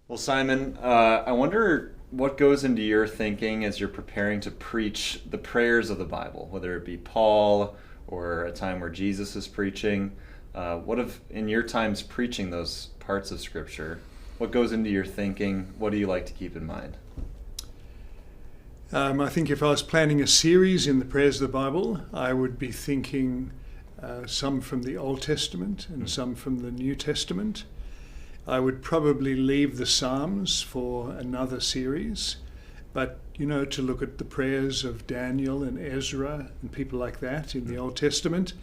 Well, Simon, I wonder what goes into your thinking as you're preparing to preach the prayers of the Bible, whether it be Paul or a time where Jesus is preaching. What if, in your times preaching those parts of Scripture, what goes into your thinking? What do you like to keep in mind? I think if I was planning a series in the prayers of the Bible, I would be thinking some from the Old Testament and some from the New Testament. I would probably leave the Psalms for another series, but to look at the prayers of Daniel and Ezra and people like that in the Old Testament,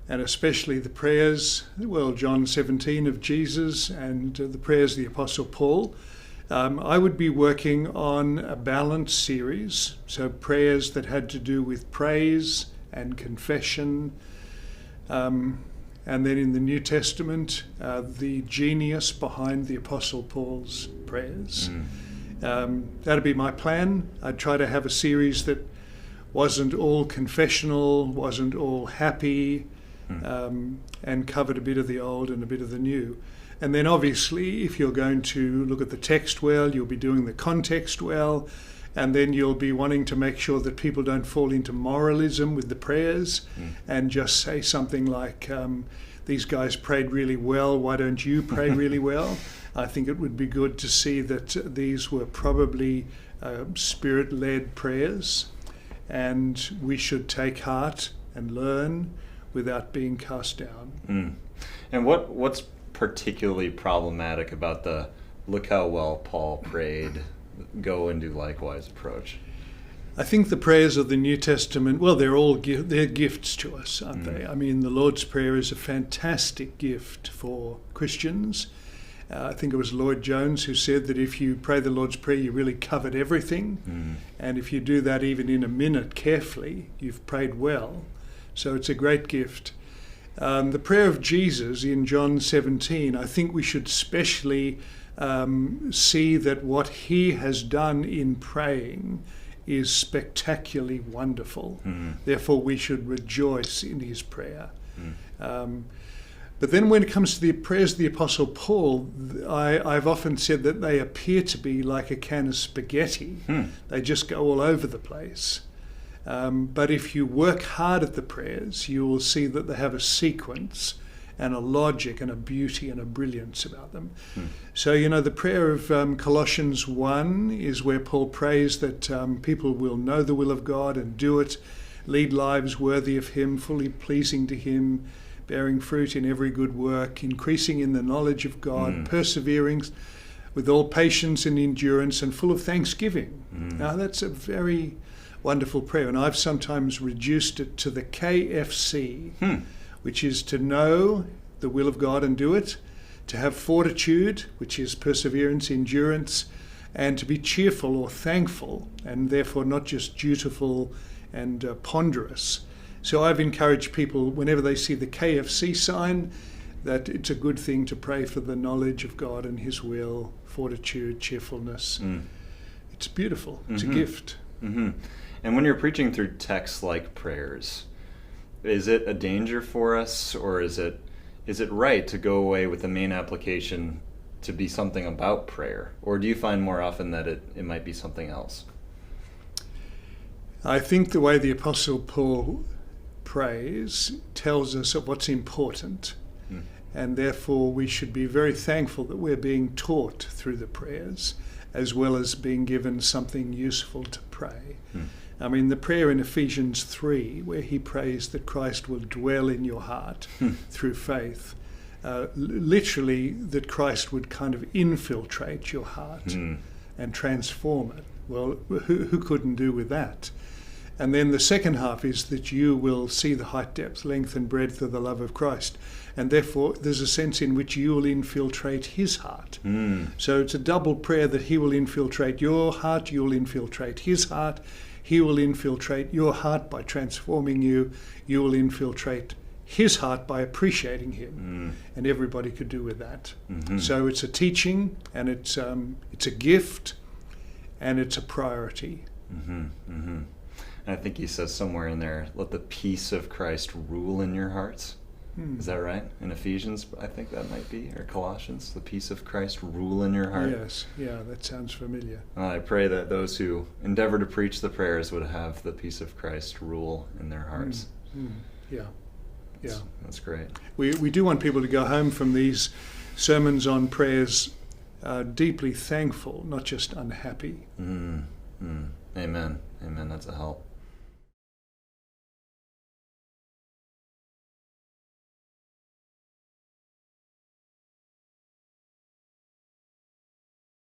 and especially the prayers, John 17 of Jesus and the prayers of the Apostle Paul. I would be working on a balanced series, so prayers that had to do with praise and confession. And then in the New Testament, the genius behind the Apostle Paul's prayers. That'd be my plan. I'd try to have a series that wasn't all confessional, wasn't all happy, and covered a bit of the old and a bit of the new. And then obviously, if you're going to look at the text well, you'll be doing the context well, and then you'll be wanting to make sure that people don't fall into moralism with the prayers and just say something like, these guys prayed really well, why don't you pray really well? I think it would be good to see that these were probably spirit-led prayers, and we should take heart and learn without being cast down. And what's particularly problematic about the "look how well Paul prayed, go and do likewise" approach? I think the prayers of the New Testament, they're gifts to us, aren't they? I mean, the Lord's Prayer is a fantastic gift for Christians. I think it was Lloyd Jones who said that if you pray the Lord's Prayer, you really covered everything. And if you do that even in a minute carefully, you've prayed well. So it's a great gift. The prayer of Jesus in John 17, I think we should especially see that what he has done in praying is spectacularly wonderful. Therefore, we should rejoice in his prayer. But then when it comes to the prayers of the Apostle Paul, I've often said that they appear to be like a can of spaghetti. They just go all over the place. But if you work hard at the prayers, you will see that they have a sequence and a logic and a beauty and a brilliance about them. So, the prayer of Colossians 1 is where Paul prays that people will know the will of God and do it, lead lives worthy of him, fully pleasing to him, bearing fruit in every good work, increasing in the knowledge of God, persevering with all patience and endurance, and full of thanksgiving. Now, that's a very wonderful prayer, and I've sometimes reduced it to the KFC, which is to know the will of God and do it, to have fortitude, which is perseverance, endurance, and to be cheerful or thankful, and therefore not just dutiful and ponderous. So I've encouraged people, whenever they see the KFC sign, that it's a good thing to pray for the knowledge of God and his will, fortitude, cheerfulness. It's beautiful. It's a gift. And when you're preaching through texts like prayers, is it a danger for us, or is it right to go away with the main application to be something about prayer? Or do you find more often that it might be something else? I think the way the Apostle Paul prays tells us of what's important, and therefore we should be very thankful that we're being taught through the prayers, as well as being given something useful to pray. I mean, the prayer in Ephesians 3, where he prays that Christ will dwell in your heart through faith, literally that Christ would kind of infiltrate your heart and transform it. Well, who couldn't do with that? And then the second half is that you will see the height, depth, length and breadth of the love of Christ. And therefore there's a sense in which you will infiltrate his heart. So it's a double prayer that he will infiltrate your heart, you'll infiltrate his heart. He will infiltrate your heart by transforming you. You will infiltrate his heart by appreciating him. And everybody could do with that. So it's a teaching, and it's a gift, and it's a priority. And I think he says somewhere in there, let the peace of Christ rule in your hearts. Is that right? In Ephesians, I think that might be, or Colossians, the peace of Christ rule in your heart. Yes, yeah, that sounds familiar. I pray that those who endeavor to preach the prayers would have the peace of Christ rule in their hearts. Yeah, yeah. That's great. We do want people to go home from these sermons on prayers deeply thankful, not just unhappy. Amen. Amen. That's a help.